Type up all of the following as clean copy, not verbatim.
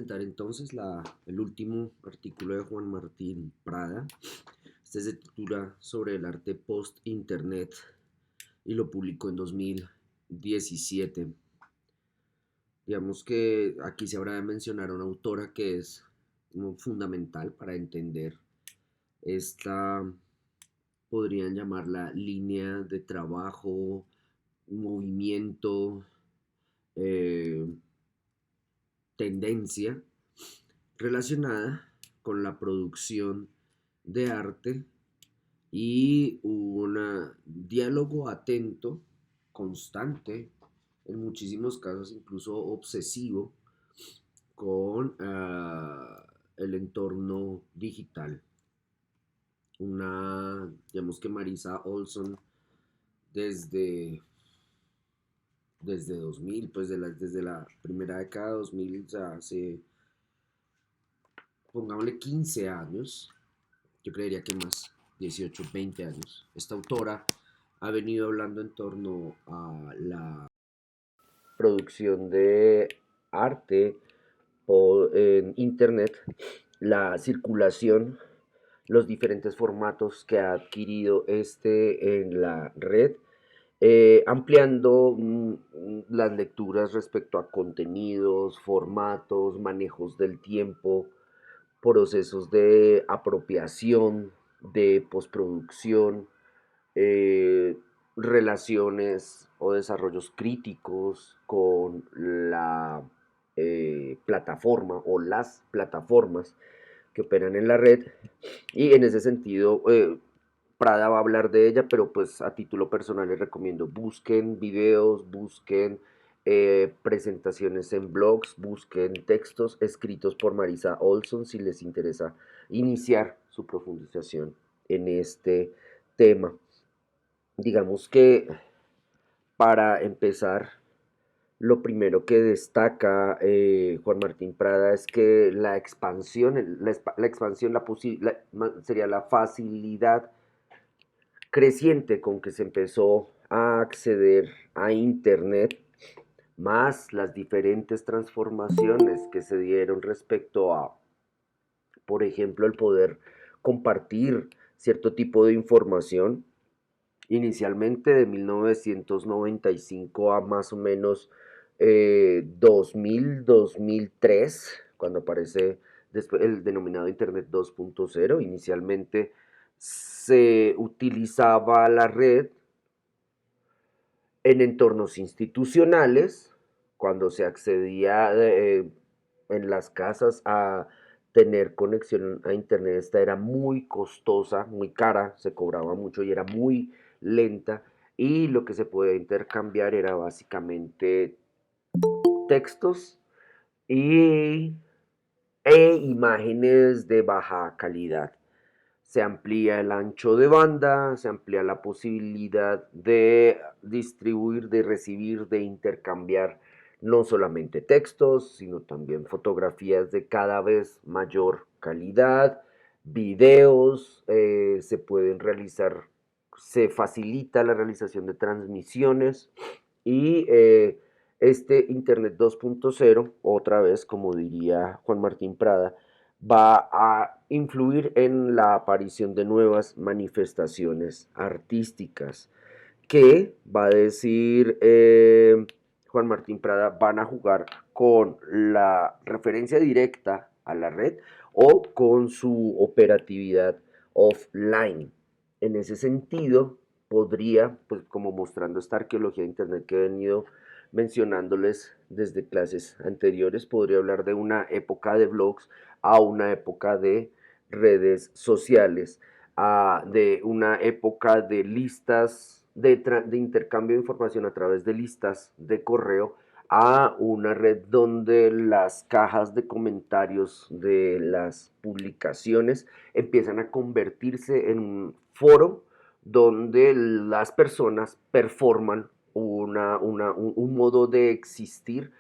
Presentar entonces el último artículo de Juan Martín Prada. Este se titula Sobre el arte post-internet y lo publicó en 2017. Digamos que aquí se habrá de mencionar a una autora que es como fundamental para entender esta, podrían llamarla línea de trabajo, movimiento, eh, tendencia relacionada con la producción de arte y un diálogo atento, constante, en muchísimos casos incluso obsesivo, con el entorno digital. Digamos que Marisa Olson desde, desde 2000, pues desde la primera década de 2000, o sea, hace, pongámosle 15 años, yo creería que más, 18, 20 años. Esta autora ha venido hablando en torno a la producción de arte en internet, la circulación, los diferentes formatos que ha adquirido este en la red, ampliando las lecturas respecto a contenidos, formatos, manejos del tiempo, procesos de apropiación, de postproducción, eh, relaciones o desarrollos críticos con la plataforma o las plataformas que operan en la red. Y en ese sentido, Prada va a hablar de ella, pero pues a título personal les recomiendo busquen videos, busquen presentaciones en blogs, busquen textos escritos por Marisa Olson si les interesa iniciar su profundización en este tema. Digamos que para empezar, lo primero que destaca Juan Martín Prada es que la expansión, la expansión sería la facilidad creciente con que se empezó a acceder a Internet, más las diferentes transformaciones que se dieron respecto a, por ejemplo, el poder compartir cierto tipo de información, inicialmente de 1995 a más o menos 2003, cuando aparece después el denominado Internet 2.0. Inicialmente se utilizaba la red en entornos institucionales, cuando se accedía en las casas a tener conexión a internet. Esta era muy costosa, muy cara, se cobraba mucho y era muy lenta, y lo que se podía intercambiar era básicamente textos y, imágenes de baja calidad. Se amplía el ancho de banda, se amplía la posibilidad de distribuir, de recibir, de intercambiar no solamente textos, sino también fotografías de cada vez mayor calidad, videos, se pueden realizar, se facilita la realización de transmisiones y este Internet 2.0, otra vez, como diría Juan Martín Prada, va a influir en la aparición de nuevas manifestaciones artísticas que, va a decir Juan Martín Prada, van a jugar con la referencia directa a la red o con su operatividad offline. En ese sentido, podría, pues como mostrando esta arqueología de Internet que he venido mencionándoles desde clases anteriores, podría hablar de una época de blogs a una época de redes sociales, de una época de listas de intercambio de información a través de listas de correo, a una red donde las cajas de comentarios de las publicaciones empiezan a convertirse en un foro donde las personas performan un modo de existir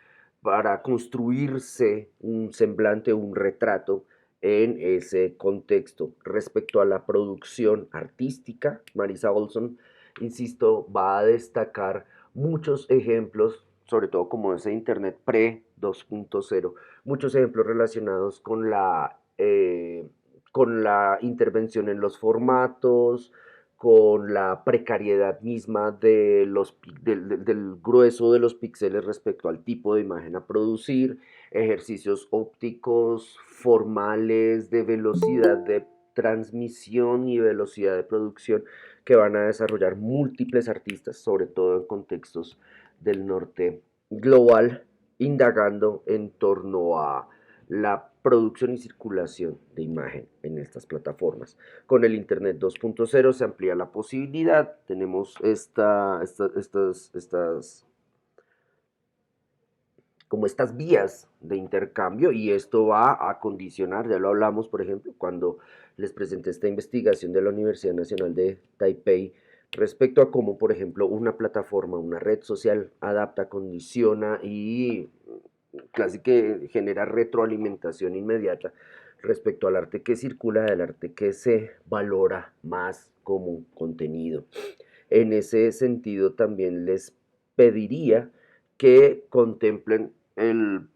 para construirse un semblante, un retrato en ese contexto. Respecto a la producción artística, Marisa Olson, insisto, va a destacar muchos ejemplos, sobre todo como ese Internet 2.0. Muchos ejemplos relacionados con la intervención en los formatos, con la precariedad misma de del grueso de los píxeles respecto al tipo de imagen a producir, ejercicios ópticos, formales, de velocidad de transmisión y velocidad de producción que van a desarrollar múltiples artistas, sobre todo en contextos del norte global, indagando en torno a la producción y circulación de imagen en estas plataformas. Con el Internet 2.0 se amplía la posibilidad, tenemos como estas vías de intercambio y esto va a condicionar, ya lo hablamos por ejemplo cuando les presenté esta investigación de la Universidad Nacional de Taipei respecto a cómo por ejemplo una plataforma, una red social adapta, condiciona y casi que genera retroalimentación inmediata respecto al arte que circula, del arte que se valora más como contenido. En ese sentido también les pediría que contemplen la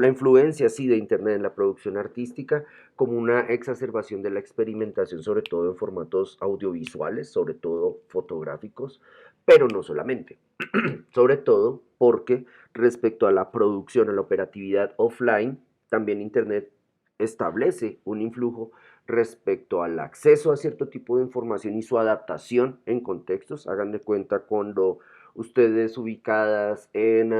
influencia sí, de Internet en la producción artística como una exacerbación de la experimentación, sobre todo en formatos audiovisuales, sobre todo fotográficos, pero no solamente. Sobre todo porque respecto a la producción, a la operatividad offline, también Internet establece un influjo respecto al acceso a cierto tipo de información y su adaptación en contextos. Hagan de cuenta cuando ustedes ubicadas en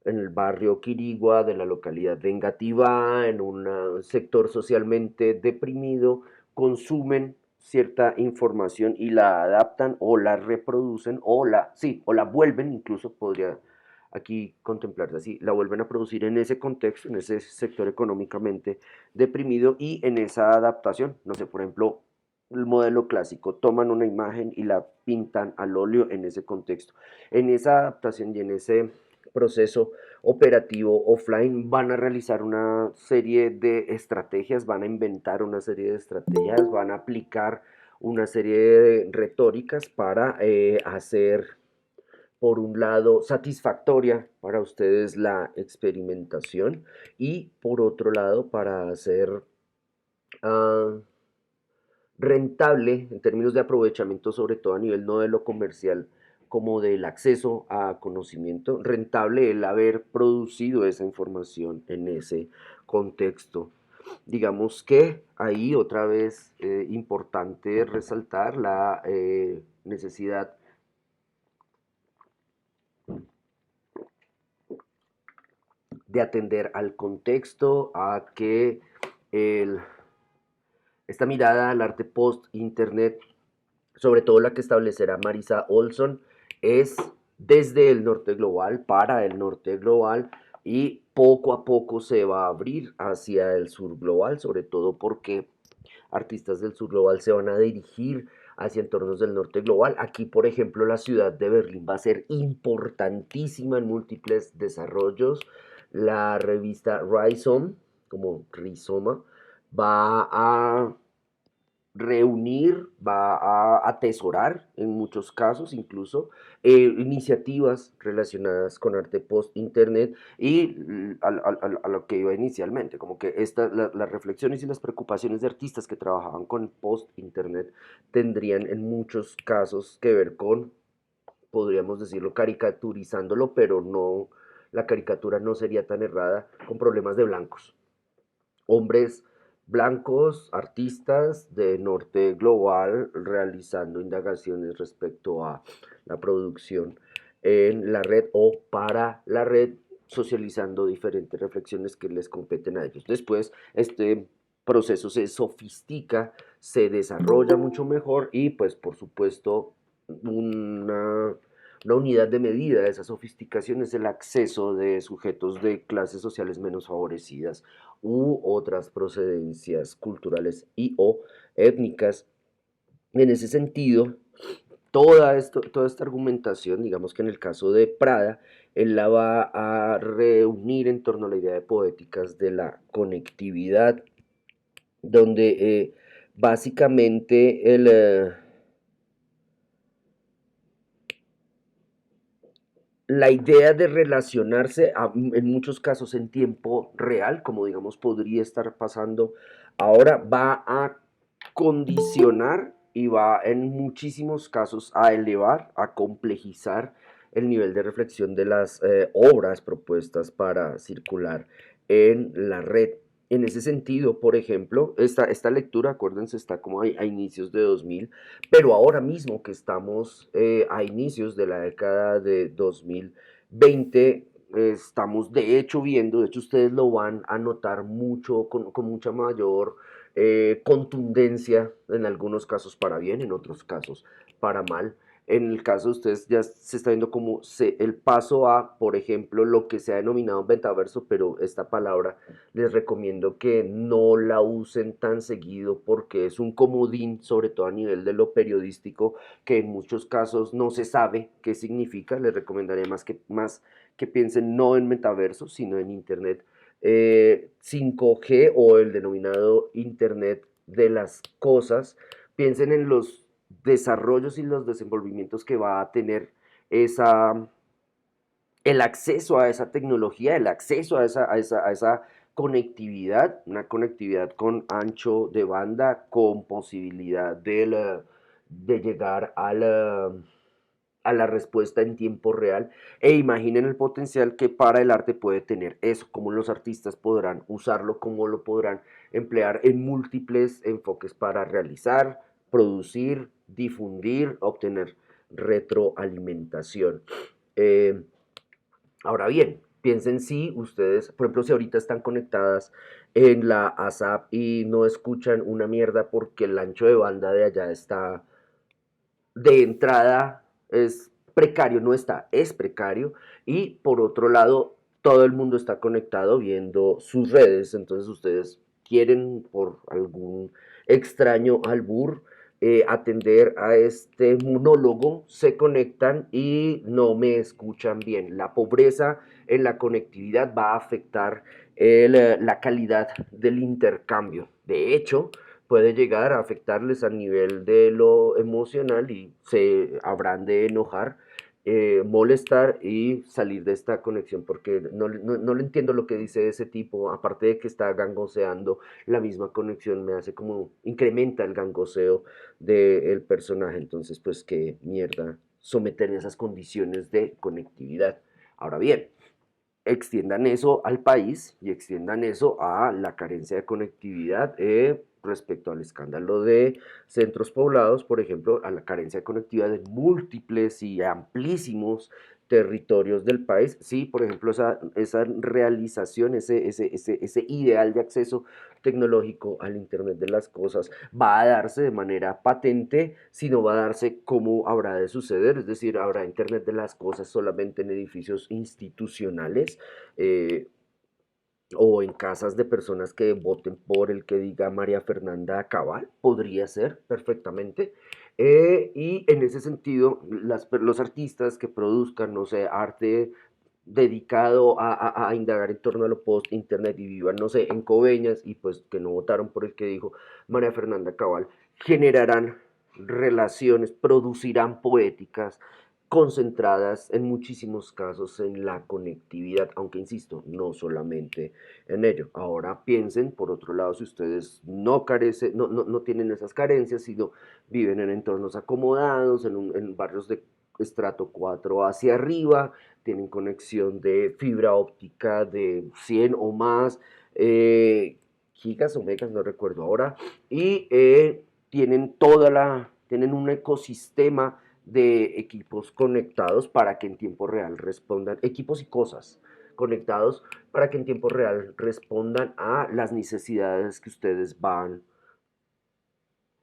el barrio Quirigua de la localidad de Engativá, en un sector socialmente deprimido, consumen cierta información y la adaptan o la reproducen o la vuelven, incluso podría aquí contemplarse así, la vuelven a producir en ese contexto, en ese sector económicamente deprimido y en esa adaptación, no sé, por ejemplo, el modelo clásico, toman una imagen y la pintan al óleo en ese contexto. En esa adaptación y en ese proceso operativo offline van a realizar una serie de estrategias, van a inventar una serie de estrategias, van a aplicar una serie de retóricas para hacer, por un lado, satisfactoria para ustedes la experimentación y por otro lado, para hacer uh, rentable en términos de aprovechamiento, sobre todo a nivel no de lo comercial, como del acceso a conocimiento, rentable el haber producido esa información en ese contexto. Digamos que ahí otra vez importante resaltar la necesidad de atender al contexto, a que el, esta mirada al arte post-internet, sobre todo la que establecerá Marisa Olson, es desde el norte global, para el norte global, y poco a poco se va a abrir hacia el sur global, sobre todo porque artistas del sur global se van a dirigir hacia entornos del norte global. Aquí, por ejemplo, la ciudad de Berlín va a ser importantísima en múltiples desarrollos. La revista Rhizome, como Rizoma, va a reunir, va a atesorar en muchos casos incluso iniciativas relacionadas con arte post-internet y a lo que iba inicialmente, como que las reflexiones y las preocupaciones de artistas que trabajaban con post-internet tendrían en muchos casos que ver con, podríamos decirlo, caricaturizándolo, pero no, la caricatura no sería tan errada, con problemas de blancos, hombres blancos, artistas de norte global, realizando indagaciones respecto a la producción en la red o para la red, socializando diferentes reflexiones que les competen a ellos. Después, este proceso se sofistica, se desarrolla mucho mejor y pues por supuesto una una unidad de medida de esa sofisticación es el acceso de sujetos de clases sociales menos favorecidas u otras procedencias culturales y o étnicas. En ese sentido, toda esta argumentación, digamos que en el caso de Prada, él la va a reunir en torno a la idea de poéticas de la conectividad, donde básicamente la idea de relacionarse en muchos casos en tiempo real, como digamos podría estar pasando ahora, va a condicionar y va en muchísimos casos a elevar, a complejizar el nivel de reflexión de las obras propuestas para circular en la red. En ese sentido, por ejemplo, esta lectura, acuérdense, está como a inicios de 2000, pero ahora mismo que estamos a inicios de la década de 2020, estamos de hecho viendo, de hecho ustedes lo van a notar mucho, con mucha mayor contundencia, en algunos casos para bien, en otros casos para mal. En el caso de ustedes ya se está viendo como el paso a, por ejemplo, lo que se ha denominado metaverso, pero esta palabra les recomiendo que no la usen tan seguido porque es un comodín, sobre todo a nivel de lo periodístico, que en muchos casos no se sabe qué significa. Les recomendaría más que piensen no en metaverso, sino en Internet 5G o el denominado Internet de las cosas. Piensen en los desarrollos y los desenvolvimientos que va a tener esa, el acceso a esa tecnología, el acceso a esa conectividad, una conectividad con ancho de banda, con posibilidad de llegar a la respuesta en tiempo real, e imaginen el potencial que para el arte puede tener eso, cómo los artistas podrán usarlo, cómo lo podrán emplear en múltiples enfoques para realizar, producir, difundir, obtener retroalimentación. Eh, Ahora bien, piensen si ustedes, por ejemplo, si ahorita están conectadas en la ASAP y no escuchan una mierda porque el ancho de banda de allá está de entrada es precario, no está, es precario. Y por otro lado, todo el mundo está conectado viendo sus redes, entonces ustedes quieren por algún extraño albur atender a este monólogo, se conectan y no me escuchan bien. La pobreza en la conectividad va a afectar la calidad del intercambio. De hecho, puede llegar a afectarles a nivel de lo emocional y se habrán de enojar, molestar y salir de esta conexión porque no le entiendo lo que dice ese tipo, aparte de que está gangoseando, la misma conexión me hace como incrementa el gangoseo del personaje, entonces pues qué mierda someter esas condiciones de conectividad. Ahora bien, extiendan eso al país y extiendan eso a la carencia de conectividad respecto al escándalo de centros poblados, por ejemplo, a la carencia de conectividad en múltiples y amplísimos territorios del país. Sí, por ejemplo, esa realización, ese ideal de acceso tecnológico al Internet de las cosas va a darse de manera patente, sino va a darse como habrá de suceder, es decir, habrá Internet de las cosas solamente en edificios institucionales, eh, o en casas de personas que voten por el que diga María Fernanda Cabal, podría ser perfectamente. Y en ese sentido, los artistas que produzcan, no sé, arte dedicado a indagar en torno a lo post-internet y vivan, no sé, en Coveñas y pues que no votaron por el que dijo María Fernanda Cabal, generarán relaciones, producirán poéticas concentradas en muchísimos casos en la conectividad, aunque insisto, no solamente en ello. Ahora piensen, por otro lado, si ustedes no carecen, no tienen esas carencias, sino viven en entornos acomodados, en barrios de estrato 4 hacia arriba, tienen conexión de fibra óptica de 100 o más gigas o megas, no recuerdo ahora, y tienen un ecosistema de equipos conectados para que en tiempo real respondan, equipos y cosas conectados para que en tiempo real respondan a las necesidades que ustedes van,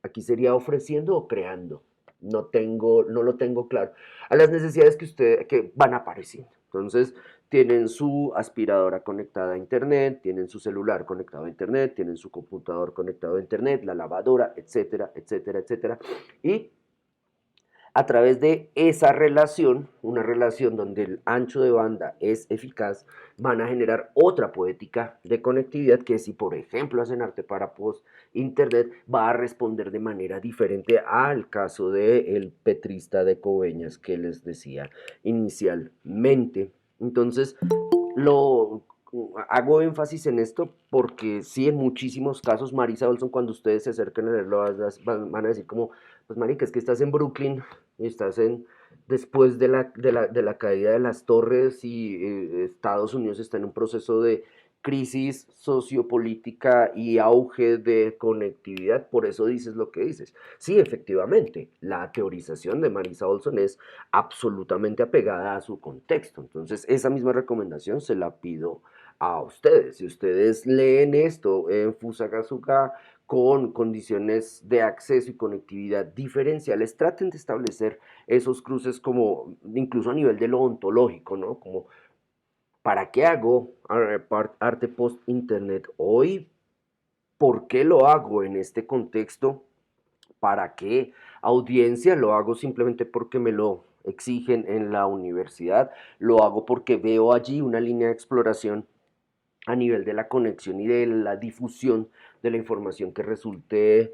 aquí sería ofreciendo o creando, no lo tengo claro, a las necesidades que van apareciendo. Entonces, tienen su aspiradora conectada a internet, tienen su celular conectado a internet, tienen su computador conectado a internet, la lavadora, etcétera, etcétera, etcétera. Y a través de esa relación, una relación donde el ancho de banda es eficaz, van a generar otra poética de conectividad que si por ejemplo hacen arte para post-internet va a responder de manera diferente al caso del petrista de Coveñas que les decía inicialmente. Entonces, lo hago énfasis en esto porque sí, en muchísimos casos, Marisa Olson, cuando ustedes se acercan a leerlo, van a decir como, pues marica, es que estás en Brooklyn, estás después de la caída de las torres y Estados Unidos está en un proceso de crisis sociopolítica y auge de conectividad, por eso dices lo que dices. Sí, efectivamente, la teorización de Marisa Olson es absolutamente apegada a su contexto. Entonces, esa misma recomendación se la pido a ustedes. Si ustedes leen esto en Fusagasugá con condiciones de acceso y conectividad diferenciales, traten de establecer esos cruces como incluso a nivel de lo ontológico, ¿no? Como, ¿para qué hago arte post-internet hoy? ¿Por qué lo hago en este contexto? ¿Para qué audiencia? Lo hago simplemente porque me lo exigen en la universidad, lo hago porque veo allí una línea de exploración a nivel de la conexión y de la difusión de la información que resulte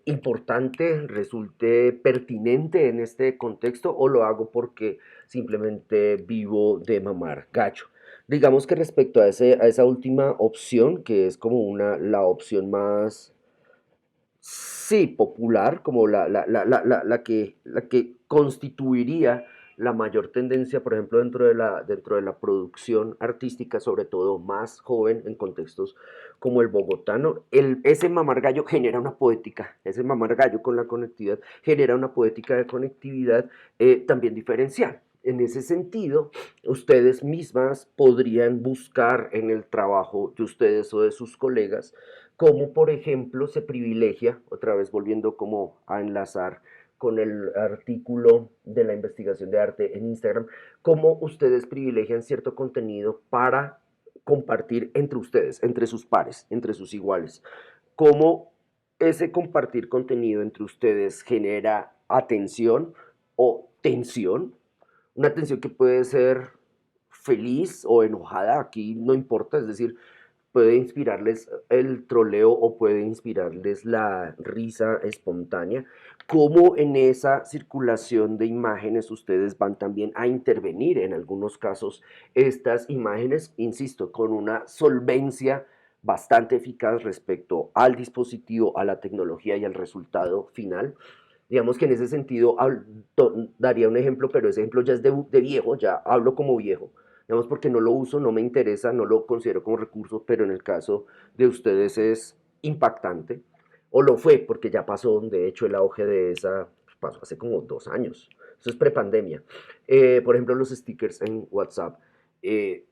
importante, resulte pertinente en este contexto, o lo hago porque simplemente vivo de mamar gallo. Digamos que respecto a esa última opción, que es como la opción más, sí, popular, como la que constituiría la mayor tendencia, por ejemplo, dentro de la producción artística, sobre todo más joven, en contextos como el bogotano. Ese mamar gallo genera una poética, ese mamar gallo con la conectividad genera una poética de conectividad también diferencial. En ese sentido, ustedes mismas podrían buscar en el trabajo de ustedes o de sus colegas como por ejemplo se privilegia, otra vez volviendo como a enlazar con el artículo de la investigación de arte en Instagram, cómo ustedes privilegian cierto contenido para compartir entre ustedes, entre sus pares, entre sus iguales, cómo ese compartir contenido entre ustedes genera atención o tensión, una tensión que puede ser feliz o enojada, aquí no importa, es decir, puede inspirarles el troleo o puede inspirarles la risa espontánea, como en esa circulación de imágenes ustedes van también a intervenir en algunos casos estas imágenes, insisto, con una solvencia bastante eficaz respecto al dispositivo, a la tecnología y al resultado final. Digamos que en ese sentido daría un ejemplo, pero ese ejemplo ya es de viejo, ya hablo como viejo, digamos porque no lo uso, no me interesa, no lo considero como recurso, pero en el caso de ustedes es impactante, o lo fue, porque ya pasó, de hecho el auge de esa pasó hace como 2 años, eso es prepandemia. Por ejemplo, los stickers en WhatsApp. Eh,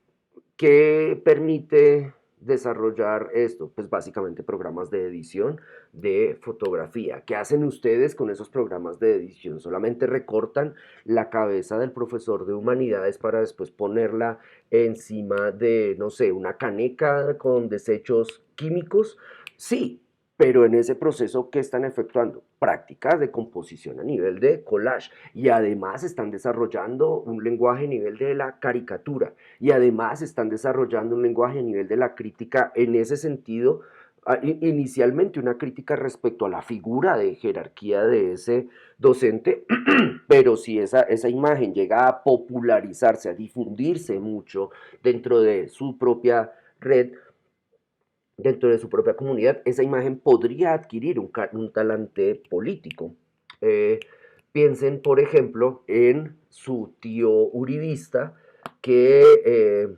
¿Qué permite desarrollar esto? Pues básicamente programas de edición de fotografía. ¿Qué hacen ustedes con esos programas de edición? Solamente recortan la cabeza del profesor de humanidades para después ponerla encima de, no sé, una caneca con desechos químicos. Sí, pero en ese proceso, ¿qué están efectuando? Prácticas de composición a nivel de collage. Y además están desarrollando un lenguaje a nivel de la caricatura. Y además están desarrollando un lenguaje a nivel de la crítica en ese sentido, inicialmente una crítica respecto a la figura de jerarquía de ese docente, pero si esa imagen llega a popularizarse, a difundirse mucho dentro de su propia red, dentro de su propia comunidad, esa imagen podría adquirir un talante político. Eh, Piensen, por ejemplo, en su tío uribista que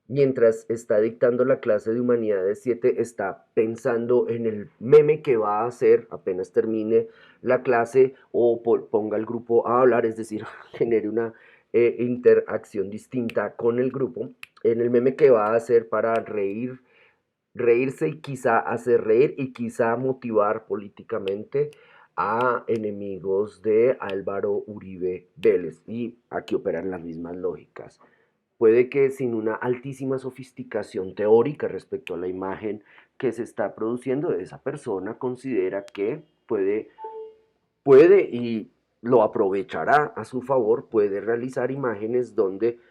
mientras está dictando la clase de Humanidades 7, está pensando en el meme que va a hacer apenas termine la clase o ponga el grupo a hablar, es decir, genere una interacción distinta con el grupo, en el meme que va a hacer para reírse y quizá hacer reír y quizá motivar políticamente a enemigos de Álvaro Uribe Vélez. Y aquí operan las mismas lógicas. Puede que sin una altísima sofisticación teórica respecto a la imagen que se está produciendo, esa persona considera que puede puede y lo aprovechará a su favor, puede realizar imágenes donde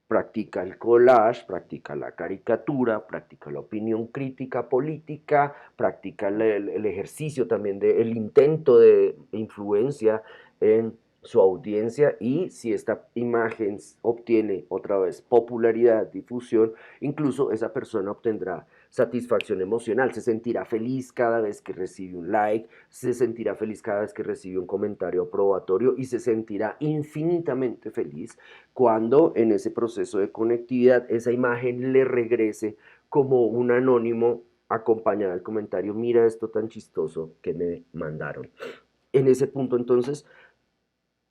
practica el collage, practica la caricatura, practica la opinión crítica política, practica el ejercicio también del intento de influencia en su audiencia, y si esta imagen obtiene otra vez popularidad, difusión, incluso esa persona obtendrá satisfacción emocional, se sentirá feliz cada vez que recibe un like, se sentirá feliz cada vez que recibe un comentario aprobatorio y se sentirá infinitamente feliz cuando en ese proceso de conectividad esa imagen le regrese como un anónimo acompañado del comentario: mira esto tan chistoso que me mandaron. En ese punto entonces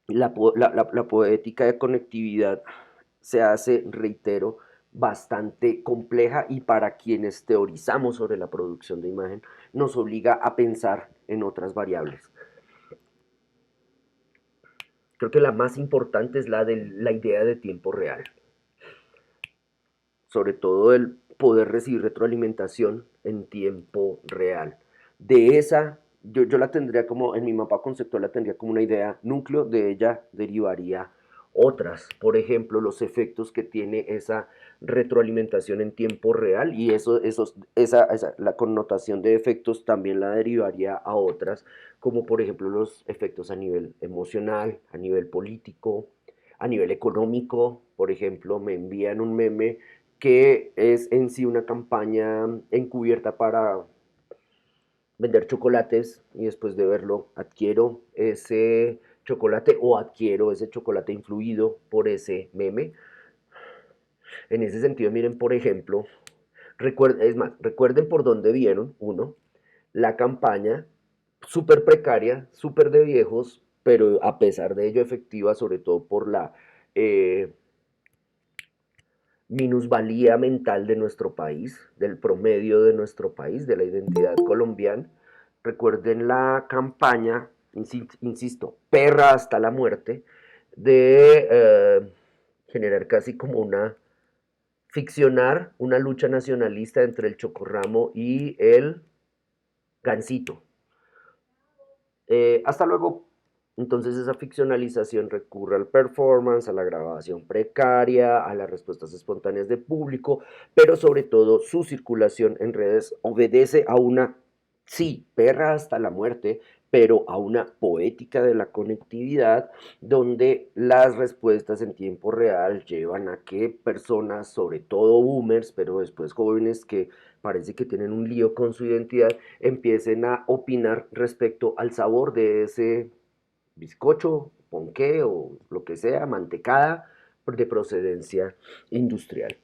la poética de conectividad se hace, reitero, bastante compleja, y para quienes teorizamos sobre la producción de imagen nos obliga a pensar en otras variables. Creo que la más importante es la de la idea de tiempo real, sobre todo el poder recibir retroalimentación en tiempo real. De esa, yo la tendría como, en mi mapa conceptual la tendría como una idea núcleo, de ella derivaría otras, por ejemplo, los efectos que tiene esa retroalimentación en tiempo real, y la connotación de efectos también la derivaría a otras, como por ejemplo los efectos a nivel emocional, a nivel político, a nivel económico. Por ejemplo, me envían un meme que es en sí una campaña encubierta para vender chocolates, y después de verlo adquiero ese chocolate o adquiero ese chocolate influido por ese meme. En ese sentido, miren, por ejemplo, es más, recuerden por dónde vieron, uno, la campaña súper precaria, súper de viejos, pero a pesar de ello efectiva, sobre todo por la eh, minusvalía mental de nuestro país, del promedio de nuestro país, de la identidad colombiana. Recuerden la campaña, insisto, perra hasta la muerte, de generar casi como ficcionar una lucha nacionalista entre el Chocorramo y el Gansito. Hasta luego. Entonces esa ficcionalización recurre al performance, a la grabación precaria, a las respuestas espontáneas de público, pero sobre todo su circulación en redes obedece a una, sí, perra hasta la muerte, pero a una poética de la conectividad, donde las respuestas en tiempo real llevan a que personas, sobre todo boomers, pero después jóvenes que parece que tienen un lío con su identidad, empiecen a opinar respecto al sabor de ese bizcocho, ponqué o lo que sea, mantecada de procedencia industrial.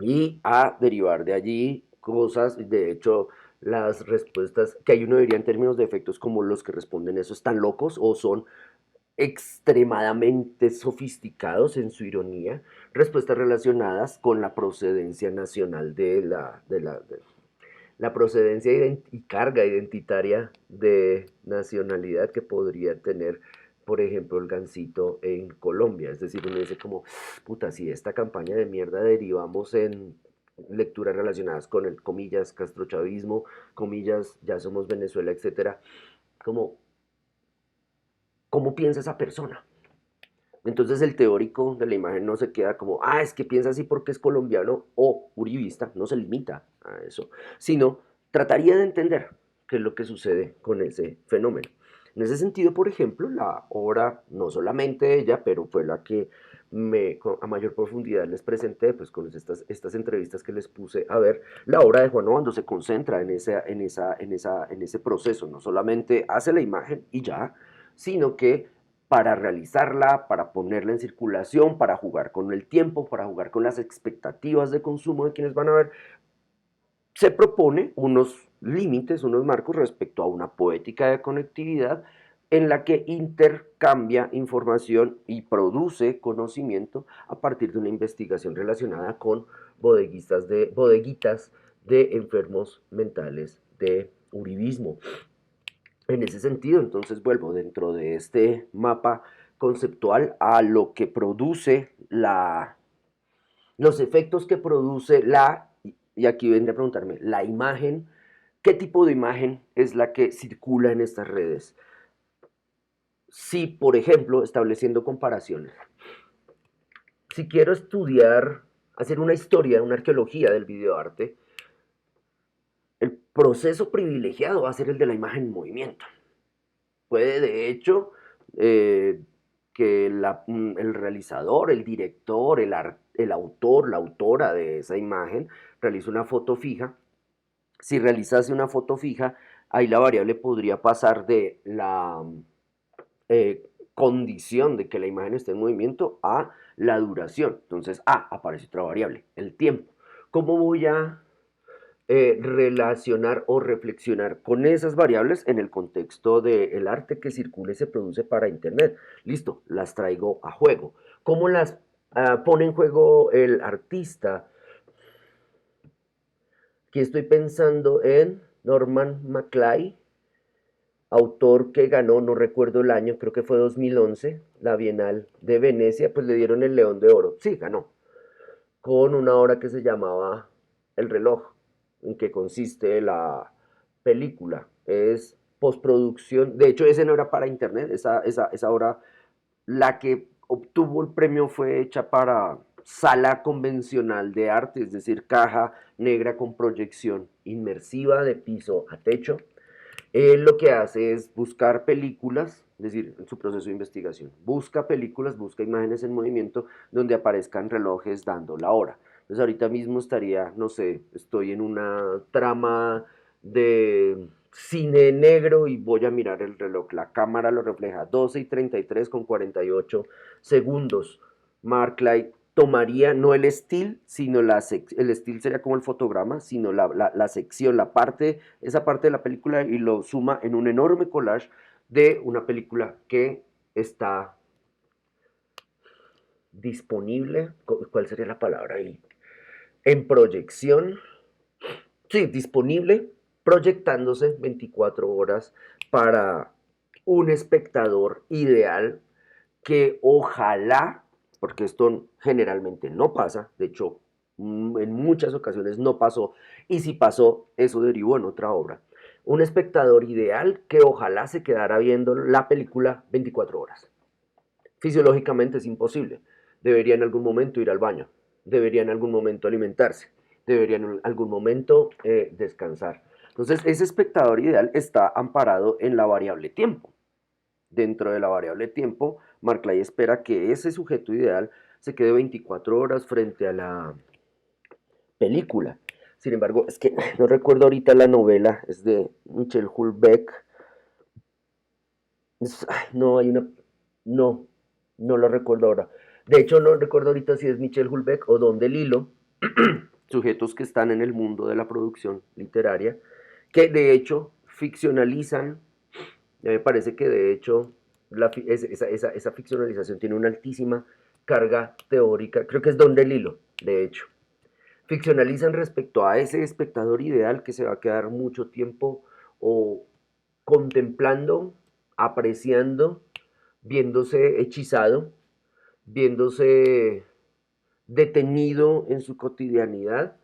Y a derivar de allí cosas, de hecho, las respuestas que hay, uno diría en términos de efectos, como los que responden eso están locos o son extremadamente sofisticados en su ironía, respuestas relacionadas con la procedencia nacional de la procedencia y carga identitaria de nacionalidad que podría tener, por ejemplo, el Gansito en Colombia. Es decir, uno dice como, puta, si de esta campaña de mierda derivamos en lecturas relacionadas con el, comillas, castrochavismo, comillas, ya somos Venezuela, etcétera, como, ¿cómo piensa esa persona? Entonces el teórico de la imagen no se queda como, es que piensa así porque es colombiano o uribista, no se limita a eso, sino trataría de entender qué es lo que sucede con ese fenómeno. En ese sentido, por ejemplo, la obra, no solamente ella, pero fue la que a mayor profundidad les presenté, pues con estas entrevistas que les puse a ver, la obra de Juan Obando se concentra en ese proceso, no solamente hace la imagen y ya, sino que para realizarla, para ponerla en circulación, para jugar con el tiempo, para jugar con las expectativas de consumo de quienes van a ver, se propone unos límites, unos marcos respecto a una poética de conectividad en la que intercambia información y produce conocimiento a partir de una investigación relacionada con bodeguitas de enfermos mentales de uribismo. En ese sentido, entonces vuelvo dentro de este mapa conceptual a lo que produce los efectos que produce y aquí vendré a preguntarme, la imagen, ¿qué tipo de imagen es la que circula en estas redes? si, por ejemplo, estableciendo comparaciones, si quiero estudiar, hacer una historia, una arqueología del videoarte, el proceso privilegiado va a ser el de la imagen en movimiento. Puede, de hecho, eh, que el realizador, el director, el autor, la autora de esa imagen realice una foto fija. Si realizase una foto fija, ahí la variable podría pasar de la condición de que la imagen esté en movimiento a la duración. Entonces, aparece otra variable, el tiempo. ¿Cómo voy a relacionar o reflexionar con esas variables en el contexto del arte que circula y se produce para Internet? Listo, las traigo a juego. ¿Cómo las pone en juego el artista? Aquí estoy pensando en Norman MacLeay, autor que ganó, no recuerdo el año, creo que fue 2011, la Bienal de Venecia, pues le dieron el León de Oro. Sí, ganó, con una obra que se llamaba El reloj, en que consiste la película. Es postproducción, de hecho ese no era para internet, esa obra, la que obtuvo el premio fue hecha para sala convencional de arte, es decir, caja negra con proyección inmersiva de piso a techo. Él lo que hace es buscar películas, es decir, en su proceso de investigación, busca películas, busca imágenes en movimiento donde aparezcan relojes dando la hora. Entonces ahorita mismo estaría, no sé, estoy en una trama de cine negro y voy a mirar el reloj. La cámara lo refleja 12:33 con 48 segundos. Mark Light tomaría no el still, sino el still sería como el fotograma, sino la sección, esa parte de la película y lo suma en un enorme collage de una película que está disponible, ¿cuál sería la palabra ahí? En proyección, sí, disponible, proyectándose 24 horas para un espectador ideal que ojalá, porque esto generalmente no pasa, de hecho en muchas ocasiones no pasó, y si pasó, eso derivó en otra obra. Un espectador ideal que ojalá se quedara viendo la película 24 horas. Fisiológicamente es imposible. Debería en algún momento ir al baño, debería en algún momento alimentarse, debería en algún momento descansar. Entonces, ese espectador ideal está amparado en la variable tiempo. Dentro de la variable tiempo, Markley espera que ese sujeto ideal se quede 24 horas frente a la película. Sin embargo, es que no recuerdo ahorita la novela, es de Michel Houellebecq. No, hay una... No, no lo recuerdo ahora. De hecho, no recuerdo ahorita si es Michel Houellebecq o Don DeLillo, sujetos que están en el mundo de la producción literaria, que de hecho ficcionalizan. Me parece que de hecho esa ficcionalización tiene una altísima carga teórica, creo que es Don DeLillo, de hecho. Ficcionalizan respecto a ese espectador ideal que se va a quedar mucho tiempo o contemplando, apreciando, viéndose hechizado, viéndose detenido en su cotidianidad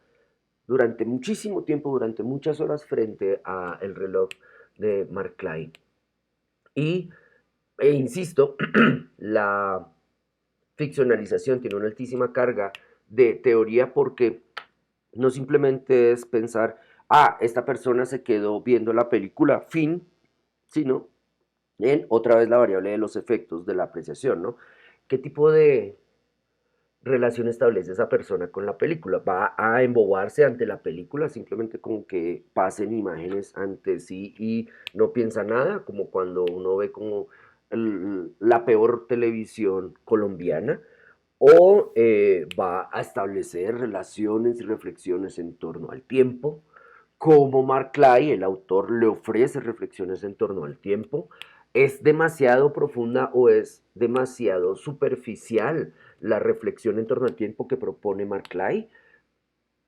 durante muchísimo tiempo, durante muchas horas frente a el reloj de Mark Klein. Insisto, la ficcionalización tiene una altísima carga de teoría porque no simplemente es pensar, esta persona se quedó viendo la película, fin, sino en otra vez la variable de los efectos de la apreciación, ¿no? ¿Qué tipo de relación establece esa persona con la película? ¿Va a embobarse ante la película simplemente como que pasen imágenes ante sí y no piensa nada? Como cuando uno ve como la peor televisión colombiana. ¿O va a establecer relaciones y reflexiones en torno al tiempo? Como Mark Clay, el autor, le ofrece reflexiones en torno al tiempo. ¿Es demasiado profunda o es demasiado superficial la reflexión en torno al tiempo que propone Mark Clay?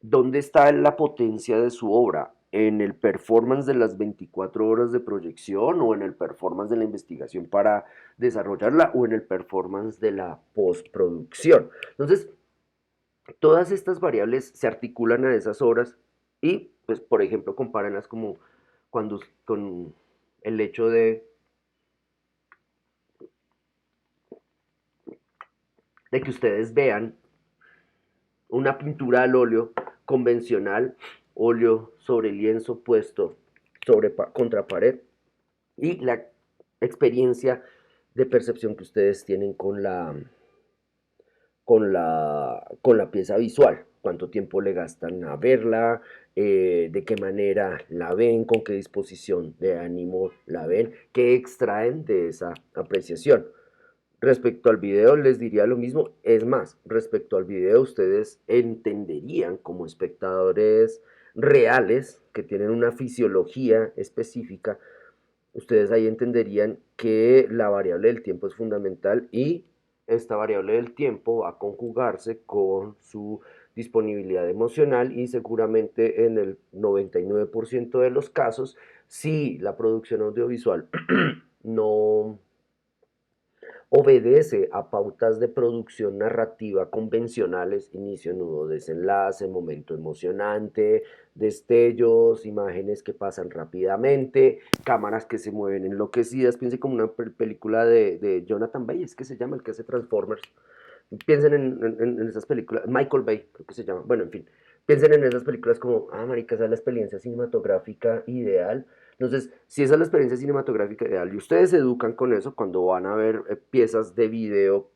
¿Dónde está la potencia de su obra? ¿En el performance de las 24 horas de proyección o en el performance de la investigación para desarrollarla o en el performance de la postproducción? Entonces, todas estas variables se articulan a esas horas y, pues, por ejemplo, compárenlas como con el hecho de de que ustedes vean una pintura al óleo convencional, óleo sobre lienzo puesto contra pared, y la experiencia de percepción que ustedes tienen con la pieza visual, cuánto tiempo le gastan a verla, de qué manera la ven, con qué disposición de ánimo la ven, qué extraen de esa apreciación. Respecto al video les diría lo mismo, es más, respecto al video ustedes entenderían como espectadores reales que tienen una fisiología específica, ustedes ahí entenderían que la variable del tiempo es fundamental y esta variable del tiempo va a conjugarse con su disponibilidad emocional y seguramente en el 99% de los casos, si la producción audiovisual no obedece a pautas de producción narrativa convencionales, inicio, nudo, desenlace, momento emocionante, destellos, imágenes que pasan rápidamente, cámaras que se mueven enloquecidas. Piensen como una película de Jonathan Bay, es que se llama el que hace Transformers. Piensen en esas películas, Michael Bay, creo que se llama, bueno, en fin, piensen en esas películas como, marica, esa es la experiencia cinematográfica ideal. Entonces, si esa es la experiencia cinematográfica ideal y ustedes se educan con eso cuando van a ver piezas de video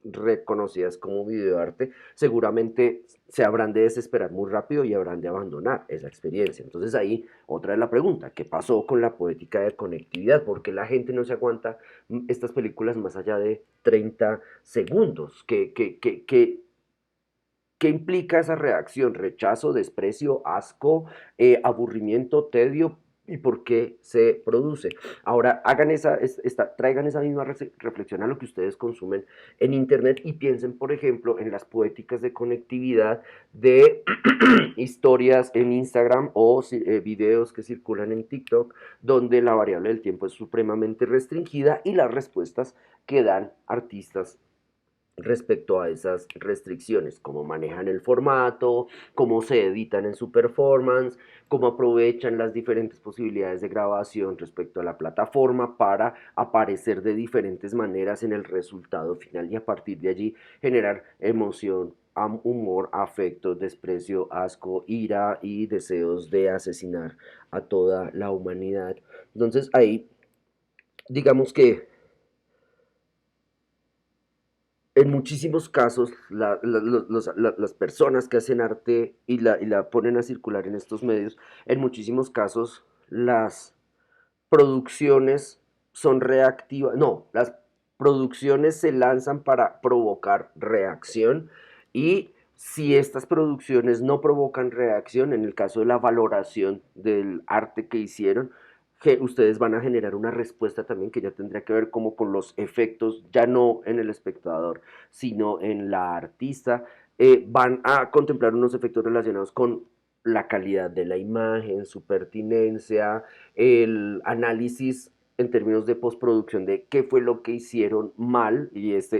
reconocidas como videoarte, seguramente se habrán de desesperar muy rápido y habrán de abandonar esa experiencia. Entonces ahí otra es la pregunta, ¿qué pasó con la poética de conectividad? ¿Por qué la gente no se aguanta estas películas más allá de 30 segundos? ¿Qué implica esa reacción? ¿Rechazo, desprecio, asco, aburrimiento, tedio? ¿Y por qué se produce? Ahora, traigan esa misma reflexión a lo que ustedes consumen en Internet y piensen, por ejemplo, en las poéticas de conectividad de historias en Instagram o videos que circulan en TikTok, donde la variable del tiempo es supremamente restringida y las respuestas que dan artistas respecto a esas restricciones, cómo manejan el formato, cómo se editan en su performance, cómo aprovechan las diferentes posibilidades de grabación respecto a la plataforma para aparecer de diferentes maneras en el resultado final y a partir de allí generar emoción, humor, afecto, desprecio, asco, ira y deseos de asesinar a toda la humanidad. Entonces ahí, digamos que en muchísimos casos, las personas que hacen arte y la ponen a circular en estos medios, en muchísimos casos las producciones son reactivas, no, las producciones se lanzan para provocar reacción y si estas producciones no provocan reacción, en el caso de la valoración del arte que hicieron, que ustedes van a generar una respuesta también que ya tendría que ver como con los efectos, ya no en el espectador, sino en la artista, van a contemplar unos efectos relacionados con la calidad de la imagen, su pertinencia, el análisis en términos de postproducción de qué fue lo que hicieron mal, y esto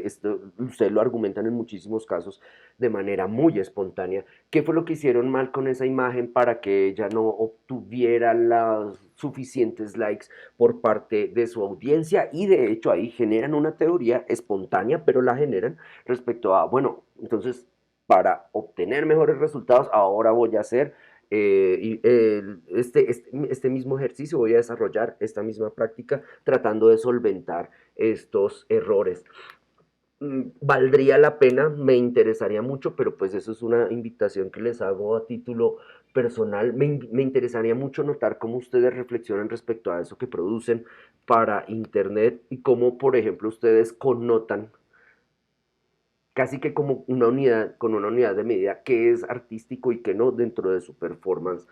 ustedes lo argumentan en muchísimos casos de manera muy espontánea, qué fue lo que hicieron mal con esa imagen para que ella no obtuviera los suficientes likes por parte de su audiencia, y de hecho ahí generan una teoría espontánea, pero la generan respecto a, bueno, entonces para obtener mejores resultados ahora voy a hacer este mismo ejercicio, voy a desarrollar esta misma práctica tratando de solventar estos errores. Valdría la pena, me interesaría mucho, pero pues eso es una invitación que les hago a título personal. Me interesaría mucho notar cómo ustedes reflexionan respecto a eso que producen para Internet y cómo, por ejemplo, ustedes connotan casi que como con una unidad de medida que es artístico y que no dentro de su performance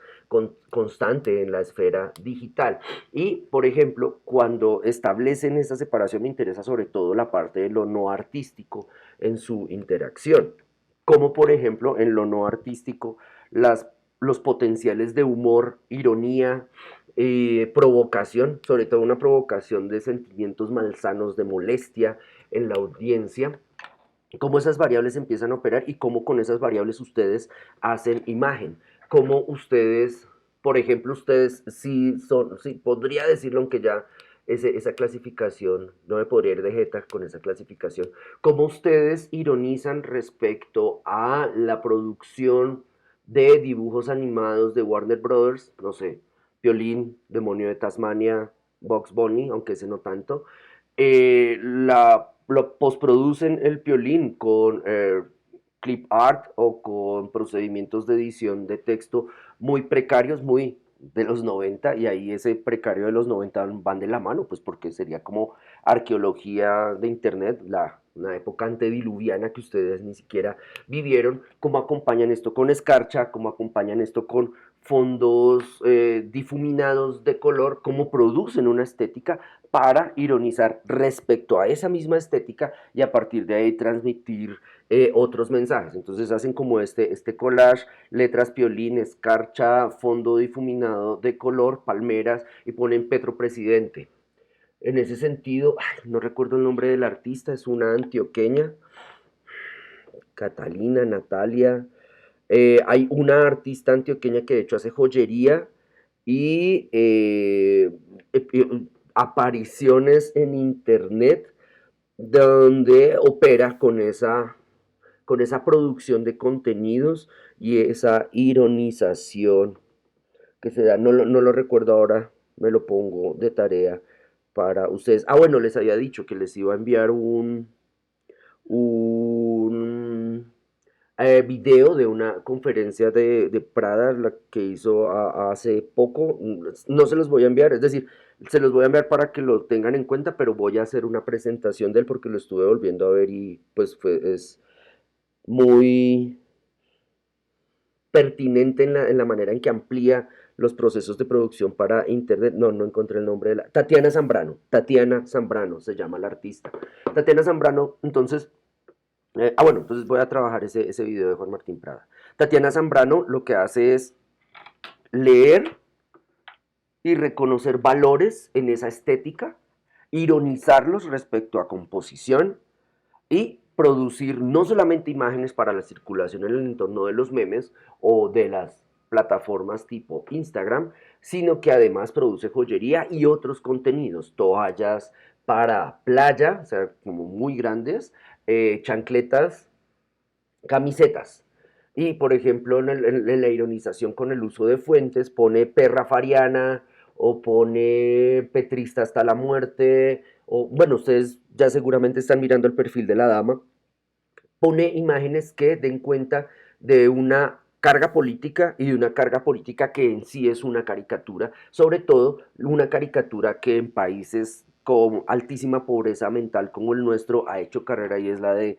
constante en la esfera digital. Y, por ejemplo, cuando establecen esa separación me interesa sobre todo la parte de lo no artístico en su interacción. Como, por ejemplo, en lo no artístico, los potenciales de humor, ironía, provocación, sobre todo una provocación de sentimientos malsanos, de molestia en la audiencia, cómo esas variables empiezan a operar y cómo con esas variables ustedes hacen imagen, cómo ustedes, por ejemplo, ustedes sí son, sí, podría decirlo, aunque ya esa clasificación, no me podría ir de jeta con esa clasificación. ¿Cómo ustedes ironizan respecto a la producción de dibujos animados de Warner Brothers? No sé, Piolín, Demonio de Tasmania, Bugs Bunny, aunque ese no tanto. Lo postproducen el Piolín con clip art o con procedimientos de edición de texto muy precarios, muy de los 90, y ahí ese precario de los 90 van de la mano, pues porque sería como arqueología de internet, una época antediluviana que ustedes ni siquiera vivieron. ¿Cómo acompañan esto con escarcha? ¿Cómo acompañan esto con fondos difuminados de color? ¿Cómo producen una estética para ironizar respecto a esa misma estética y a partir de ahí transmitir otros mensajes? Entonces hacen como este collage, letras Piolín, escarcha, fondo difuminado de color, palmeras, y ponen Petro Presidente. En ese sentido, ay, no recuerdo el nombre del artista, es una antioqueña, Catalina, Natalia. Hay una artista antioqueña que de hecho hace joyería y apariciones en internet donde opera con esa producción de contenidos y esa ironización que se da. No lo recuerdo ahora, me lo pongo de tarea para ustedes. Ah, bueno, les había dicho que les iba a enviar un video de una conferencia de Prada, la que hizo hace poco. No se los voy a enviar, es decir, se los voy a enviar para que lo tengan en cuenta, pero voy a hacer una presentación de él porque lo estuve volviendo a ver y pues es muy pertinente en la manera en que amplía los procesos de producción para internet. No encontré el nombre de la... Tatiana Zambrano se llama la artista. Tatiana Zambrano, entonces, bueno, entonces voy a trabajar ese video de Juan Martín Prada. Tatiana Zambrano lo que hace es leer y reconocer valores en esa estética, ironizarlos respecto a composición y producir no solamente imágenes para la circulación en el entorno de los memes o de las plataformas tipo Instagram, sino que además produce joyería y otros contenidos, toallas para playa, o sea, como muy grandes, chancletas, camisetas. Y por ejemplo, en la ironización con el uso de fuentes, pone perra fariana o pone petrista hasta la muerte, o bueno, ustedes ya seguramente están mirando el perfil de la dama, pone imágenes que den cuenta de una carga política y de una carga política que en sí es una caricatura, sobre todo una caricatura que en países con altísima pobreza mental como el nuestro ha hecho carrera, y es la de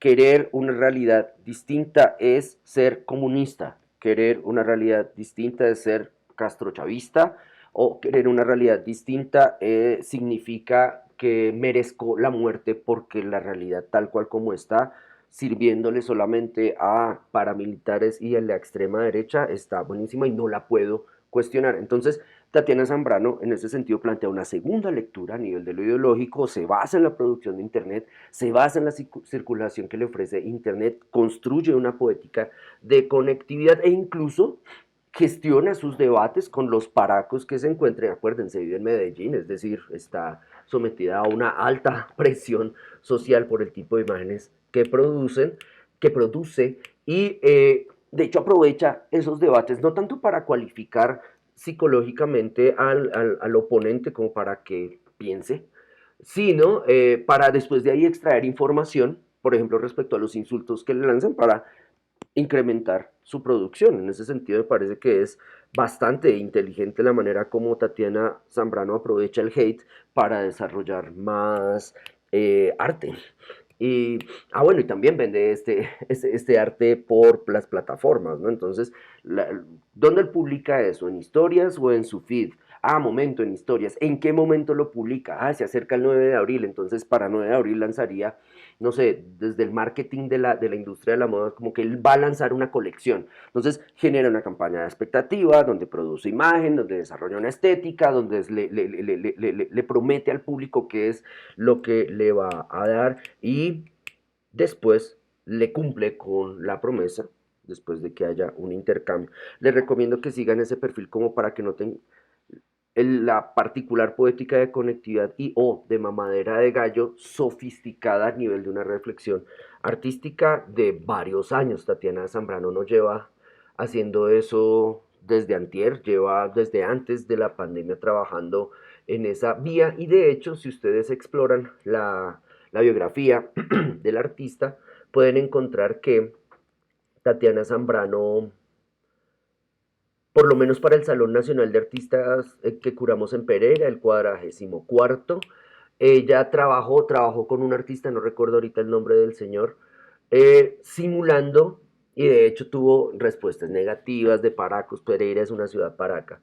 querer una realidad distinta es ser comunista, querer una realidad distinta es ser castrochavista, o querer una realidad distinta significa que merezco la muerte porque la realidad tal cual como está, sirviéndole solamente a paramilitares y a la extrema derecha, está buenísima y no la puedo cuestionar. Entonces, Tatiana Zambrano en ese sentido plantea una segunda lectura a nivel de lo ideológico, se basa en la producción de Internet, se basa en la circulación que le ofrece Internet, construye una poética de conectividad e incluso gestiona sus debates con los paracos que se encuentren. Acuérdense, vive en Medellín, es decir, está sometida a una alta presión social por el tipo de imágenes que produce, y de hecho aprovecha esos debates no tanto para cualificar psicológicamente al oponente como para que piense, sino para después de ahí extraer información, por ejemplo, respecto a los insultos que le lanzan, para incrementar su producción. En ese sentido me parece que es bastante inteligente la manera como Tatiana Zambrano aprovecha el hate para desarrollar más arte. Y, bueno, y también vende este arte por las plataformas, ¿no? Entonces, ¿dónde él publica eso? ¿En historias o en su feed? Ah, momento, en historias. ¿En qué momento lo publica? Ah, se acerca el 9 de abril, entonces para 9 de abril lanzaría, no sé, desde el marketing de la industria de la moda, como que él va a lanzar una colección. Entonces genera una campaña de expectativa, donde produce imagen, donde desarrolla una estética, donde le promete al público qué es lo que le va a dar, y después le cumple con la promesa después de que haya un intercambio. Les recomiendo que sigan ese perfil como para que noten la particular poética de conectividad y o de mamadera de gallo sofisticada a nivel de una reflexión artística de varios años. Tatiana Zambrano no lleva haciendo eso desde antier, lleva desde antes de la pandemia trabajando en esa vía y de hecho si ustedes exploran la biografía del artista pueden encontrar que Tatiana Zambrano por lo menos para el Salón Nacional de Artistas que curamos en Pereira, el 44º. Ella trabajó con un artista, no recuerdo ahorita el nombre del señor, simulando, y de hecho tuvo respuestas negativas de Paracos. Pereira es una ciudad paraca.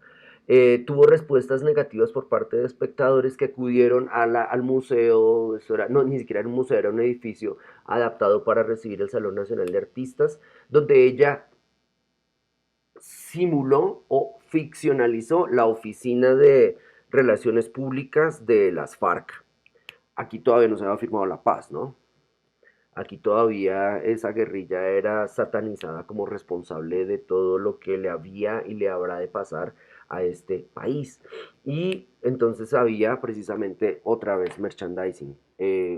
Tuvo respuestas negativas por parte de espectadores que acudieron al museo, eso era, no, ni siquiera era un museo, era un edificio adaptado para recibir el Salón Nacional de Artistas, donde ella simuló o ficcionalizó la oficina de relaciones públicas de las FARC. Aquí todavía no se había firmado la paz, ¿no? Aquí todavía esa guerrilla era satanizada como responsable de todo lo que le había y le habrá de pasar a este país. Y entonces había precisamente otra vez merchandising,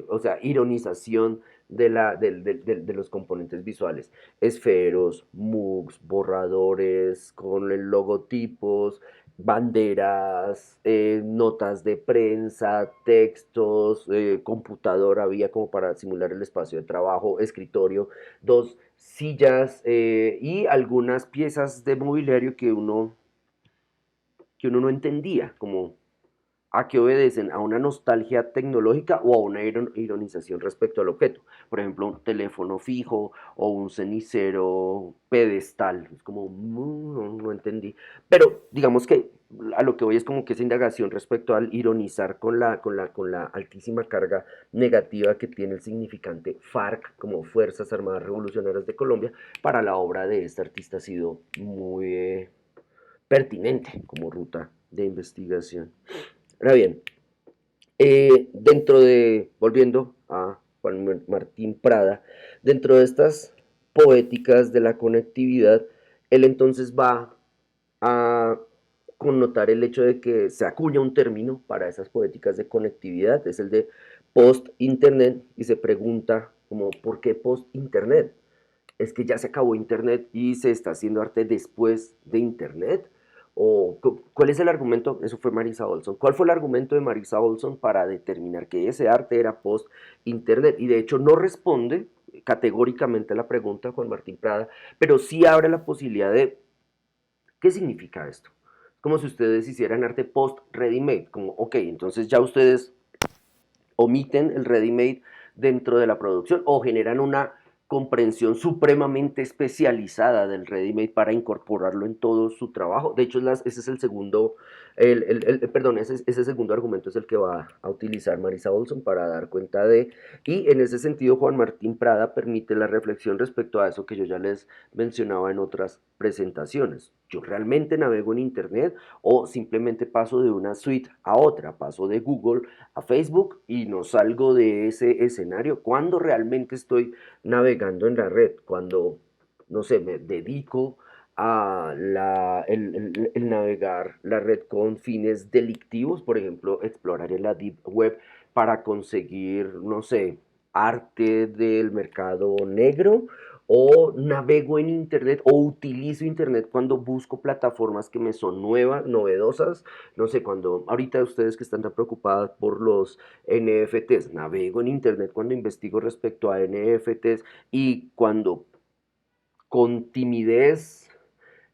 o sea, ironización de los componentes visuales, esferos, mugs, borradores con logotipos, banderas, notas de prensa, textos, computador había como para simular el espacio de trabajo, escritorio, dos sillas y algunas piezas de mobiliario que uno no entendía, como a qué obedecen, a una nostalgia tecnológica o a una ironización respecto al objeto. Por ejemplo, un teléfono fijo o un cenicero pedestal. Es como, no entendí. Pero digamos que a lo que voy es como que esa indagación respecto al ironizar con la altísima carga negativa que tiene el significante FARC como Fuerzas Armadas Revolucionarias de Colombia para la obra de este artista ha sido muy pertinente como ruta de investigación. Ahora bien, volviendo a Juan Martín Prada, dentro de estas poéticas de la conectividad, él entonces va a connotar el hecho de que se acuña un término para esas poéticas de conectividad, es el de post-internet, y se pregunta como, ¿por qué post-internet? ¿Es que ya se acabó Internet y se está haciendo arte después de Internet? ¿O cuál es el argumento? Eso fue Marisa Olson. ¿Cuál fue el argumento de Marisa Olson para determinar que ese arte era post-Internet? Y de hecho no responde categóricamente a la pregunta Juan Martín Prada, pero sí abre la posibilidad de ¿qué significa esto? Como si ustedes hicieran arte post-ready-made, como, ok, entonces ya ustedes omiten el ready-made dentro de la producción o generan una comprensión supremamente especializada del ready-made para incorporarlo en todo su trabajo. De hecho, ese es el segundo, perdón, ese segundo argumento es el que va a utilizar Marisa Olson para dar cuenta de, y en ese sentido Juan Martín Prada permite la reflexión respecto a eso que yo ya les mencionaba en otras presentaciones. Yo realmente navego en Internet o simplemente paso de una suite a otra, paso de Google a Facebook y no salgo de ese escenario cuando realmente estoy navegando en la red, cuando, no sé, me dedico a el navegar la red con fines delictivos, por ejemplo, explorar en la Deep Web para conseguir, no sé, arte del mercado negro, o navego en Internet o utilizo Internet cuando busco plataformas que me son nuevas, novedosas, no sé, cuando ahorita ustedes que están tan preocupadas por los NFTs, navego en Internet cuando investigo respecto a NFTs y cuando con timidez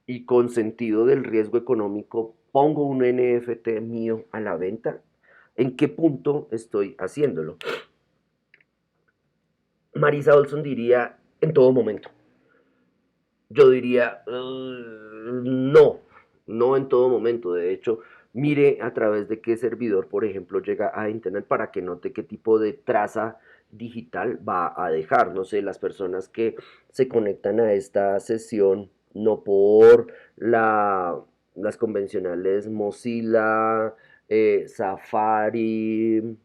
y con sentido del riesgo económico pongo un NFT mío a la venta, ¿en qué punto estoy haciéndolo? Marisa Olson diría en todo momento. Yo diría, no, no en todo momento. De hecho, mire a través de qué servidor, por ejemplo, llega a Internet para que note qué tipo de traza digital va a dejar. No sé, las personas que se conectan a esta sesión no por las convencionales Mozilla, Safari,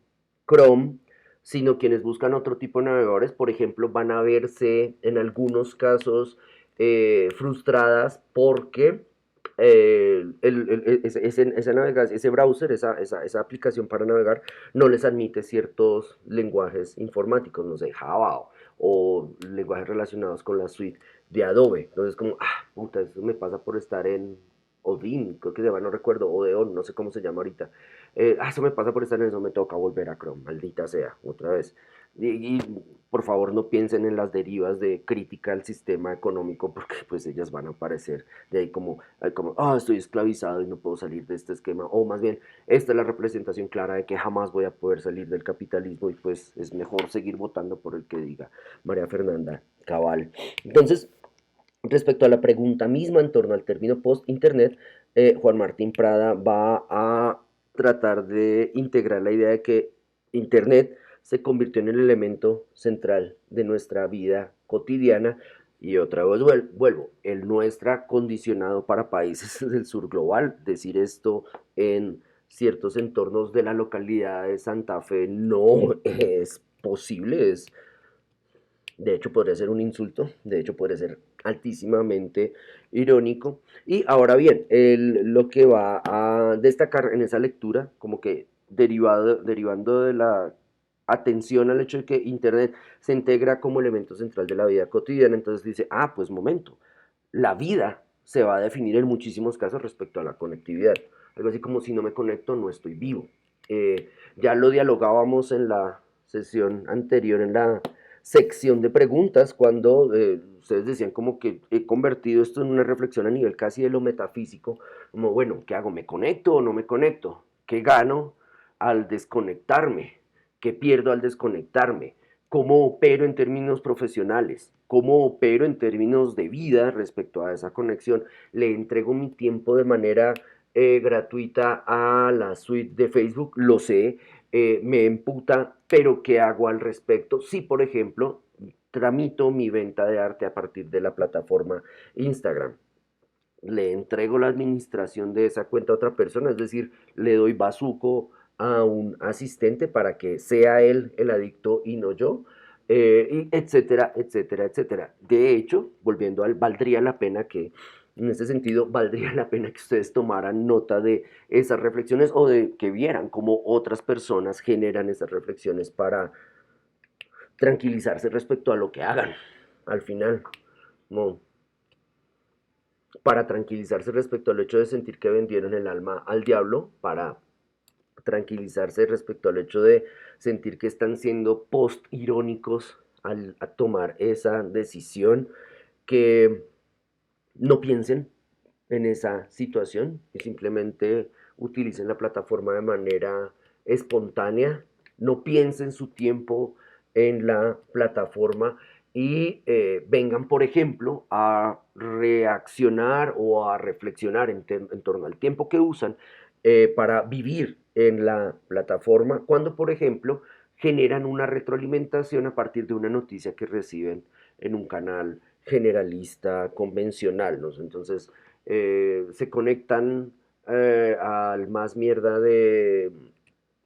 Chrome, sino quienes buscan otro tipo de navegadores, por ejemplo, van a verse en algunos casos frustradas porque esa navegación, ese browser, esa aplicación para navegar, no les admite ciertos lenguajes informáticos, no sé, Java o lenguajes relacionados con la suite de Adobe. Entonces, como, puta, eso me pasa por estar en Odin, creo que se llama, no recuerdo, Odeon, no sé cómo se llama ahorita. Eso me pasa por estar en eso, me toca volver a Chrome, maldita sea, otra vez. Y por favor no piensen en las derivas de crítica al sistema económico porque pues ellas van a aparecer de ahí como estoy esclavizado y no puedo salir de este esquema, o más bien, esta es la representación clara de que jamás voy a poder salir del capitalismo y pues es mejor seguir votando por el que diga María Fernanda Cabal. Entonces, respecto a la pregunta misma en torno al término post-internet, Juan Martín Prada va a tratar de integrar la idea de que internet se convirtió en el elemento central de nuestra vida cotidiana y otra vez vuelvo, el nuestra condicionado para países del sur global. Decir esto en ciertos entornos de la localidad de Santa Fe no es posible, de hecho podría ser un insulto, de hecho podría ser altísimamente irónico. Y ahora bien, lo que va a destacar en esa lectura, como que derivando de la atención al hecho de que Internet se integra como elemento central de la vida cotidiana, entonces dice, pues momento, la vida se va a definir en muchísimos casos respecto a la conectividad. Algo así como si no me conecto no estoy vivo. Ya lo dialogábamos en la sesión anterior, en la sección de preguntas, cuando ustedes decían como que he convertido esto en una reflexión a nivel casi de lo metafísico, como bueno, ¿qué hago? ¿Me conecto o no me conecto? ¿Qué gano al desconectarme? ¿Qué pierdo al desconectarme? ¿Cómo opero en términos profesionales? ¿Cómo opero en términos de vida respecto a esa conexión? ¿Le entrego mi tiempo de manera gratuita a la suite de Facebook? Lo sé, me emputa, pero ¿qué hago al respecto? Si, por ejemplo, tramito mi venta de arte a partir de la plataforma Instagram, le entrego la administración de esa cuenta a otra persona, es decir, le doy bazuco a un asistente para que sea él el adicto y no yo, etcétera, etcétera, etcétera. De hecho, volviendo al valdría la pena que, en ese sentido, valdría la pena que ustedes tomaran nota de esas reflexiones o de que vieran cómo otras personas generan esas reflexiones para tranquilizarse respecto a lo que hagan. Al final, no, para tranquilizarse respecto al hecho de sentir que vendieron el alma al diablo, para tranquilizarse respecto al hecho de sentir que están siendo post-irónicos al a tomar esa decisión, que no piensen en esa situación, que simplemente utilicen la plataforma de manera espontánea, no piensen su tiempo en la plataforma y vengan, por ejemplo, a reaccionar o a reflexionar en torno al tiempo que usan para vivir en la plataforma, cuando, por ejemplo, generan una retroalimentación a partir de una noticia que reciben en un canal generalista convencional, ¿no? Entonces, se conectan al más mierda de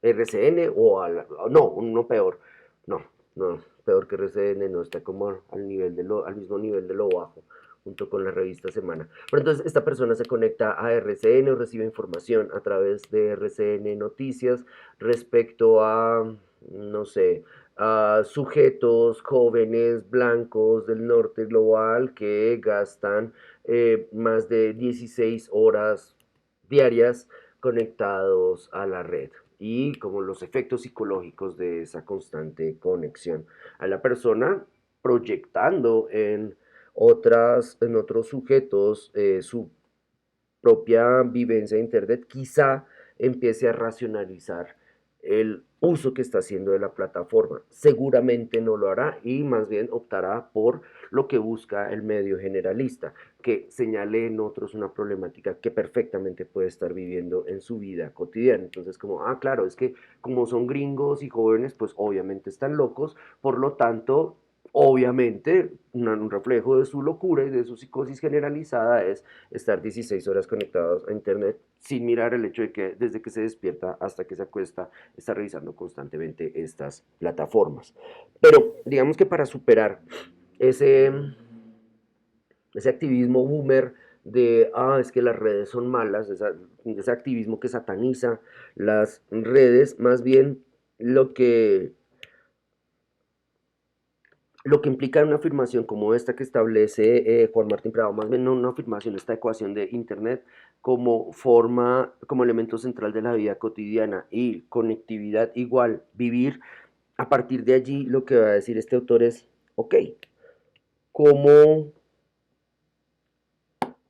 RCN o al, no, uno peor, no, no, peor que RCN, no, está como al mismo nivel de lo bajo, junto con la revista Semana. Pero entonces esta persona se conecta a RCN o recibe información a través de RCN Noticias respecto a, no sé, a sujetos jóvenes blancos del norte global que gastan más de 16 horas diarias conectados a la red y como los efectos psicológicos de esa constante conexión a la persona proyectando en otros sujetos su propia vivencia de Internet, quizá empiece a racionalizar el uso que está haciendo de la plataforma. Seguramente no lo hará y más bien optará por lo que busca el medio generalista, que señale en otros una problemática que perfectamente puede estar viviendo en su vida cotidiana. Entonces, como, claro, es que como son gringos y jóvenes, pues obviamente están locos, por lo tanto, obviamente, un reflejo de su locura y de su psicosis generalizada es estar 16 horas conectados a internet sin mirar el hecho de que desde que se despierta hasta que se acuesta está revisando constantemente estas plataformas. Pero digamos que para superar ese, ese activismo boomer es que las redes son malas, ese activismo que sataniza las redes, más bien lo que, lo que implica una afirmación como esta que establece Juan Martín Prado, más bien no una afirmación, esta ecuación de Internet como forma, como elemento central de la vida cotidiana y conectividad igual, vivir. A partir de allí lo que va a decir este autor es, ok, ¿cómo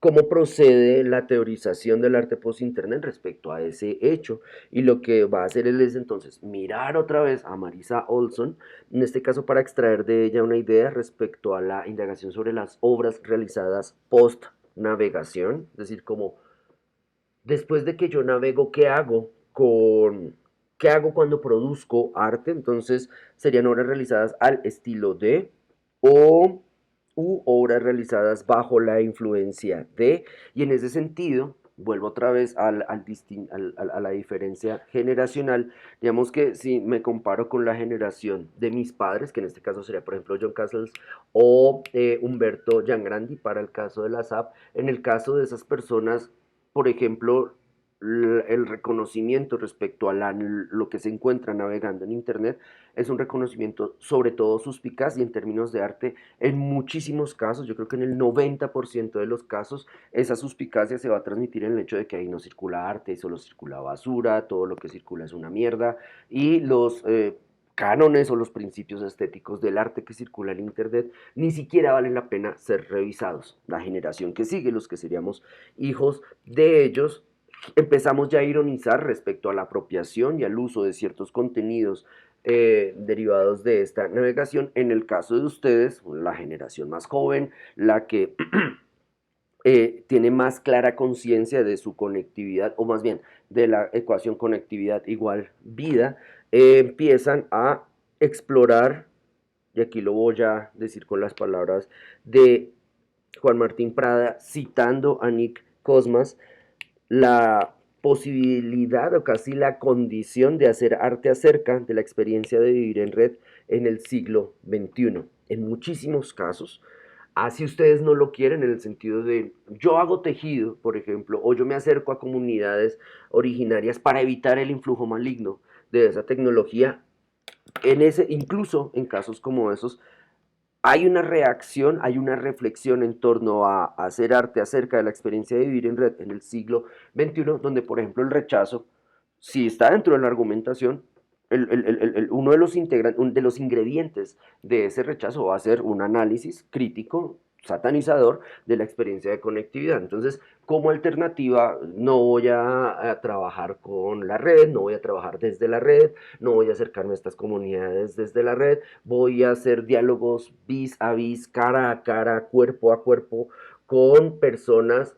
cómo procede la teorización del arte post-internet respecto a ese hecho? Y lo que va a hacer él es entonces mirar otra vez a Marisa Olson, en este caso para extraer de ella una idea respecto a la indagación sobre las obras realizadas post-navegación, es decir, como después de que yo navego, ¿qué hago con... ¿Qué hago cuando produzco arte? Entonces serían obras realizadas al estilo de o u obras realizadas bajo la influencia de, y en ese sentido, vuelvo otra vez a la diferencia generacional, digamos que si me comparo con la generación de mis padres, que en este caso sería por ejemplo John Castles o Humberto Giangrandi para el caso de la SAP, en el caso de esas personas, por ejemplo, el reconocimiento respecto a lo que se encuentra navegando en Internet es un reconocimiento sobre todo suspicaz y en términos de arte, en muchísimos casos, yo creo que en el 90% de los casos, esa suspicacia se va a transmitir en el hecho de que ahí no circula arte, solo circula basura, todo lo que circula es una mierda y los... cánones o los principios estéticos del arte que circula en Internet ni siquiera valen la pena ser revisados. La generación que sigue, los que seríamos hijos de ellos, empezamos ya a ironizar respecto a la apropiación y al uso de ciertos contenidos derivados de esta navegación. En el caso de ustedes, la generación más joven, la que tiene más clara conciencia de su conectividad, o más bien de la ecuación conectividad igual vida, empiezan a explorar, y aquí lo voy a decir con las palabras de Juan Martín Prada, citando a Nick Cosmas, la posibilidad o casi la condición de hacer arte acerca de la experiencia de vivir en red en el siglo XXI. En muchísimos casos, así ustedes no lo quieren en el sentido de yo hago tejido, por ejemplo, o yo me acerco a comunidades originarias para evitar el influjo maligno de esa tecnología. En ese, incluso en casos como esos, hay una reacción, hay una reflexión en torno a hacer arte acerca de la experiencia de vivir en red en el siglo XXI, donde por ejemplo el rechazo, si está dentro de la argumentación, uno de los, de los ingredientes de ese rechazo va a ser un análisis crítico, satanizador de la experiencia de conectividad. Entonces, como alternativa, no voy a trabajar con la red, no voy a trabajar desde la red, no voy a acercarme a estas comunidades desde la red, voy a hacer diálogos vis a vis, cara a cara, cuerpo a cuerpo, con personas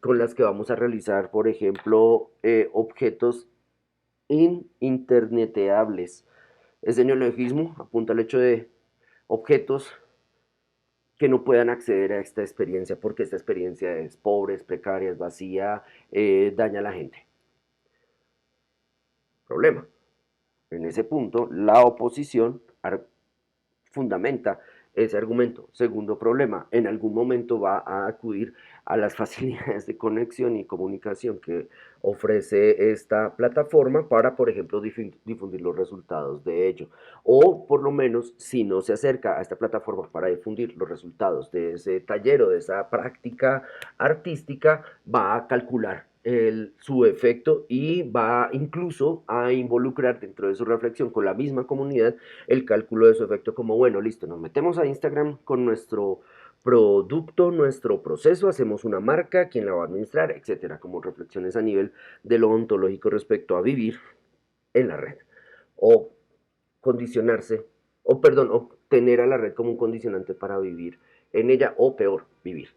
con las que vamos a realizar, por ejemplo, objetos interneteables. Ese neologismo apunta al hecho de objetos que no puedan acceder a esta experiencia porque esta experiencia es pobre, es precaria, es vacía, daña a la gente. Problema. En ese punto, la oposición fundamenta ese argumento. Segundo problema, en algún momento va a acudir a las facilidades de conexión y comunicación que ofrece esta plataforma para, por ejemplo, difundir los resultados de ello. O por lo menos, si no se acerca a esta plataforma para difundir los resultados de ese taller o de esa práctica artística, va a calcular su efecto y va incluso a involucrar dentro de su reflexión con la misma comunidad el cálculo de su efecto como, bueno, listo, nos metemos a Instagram con nuestro producto, nuestro proceso, hacemos una marca, quién la va a administrar, etcétera, como reflexiones a nivel de lo ontológico respecto a vivir en la red o condicionarse, o perdón, o tener a la red como un condicionante para vivir en ella o peor, vivir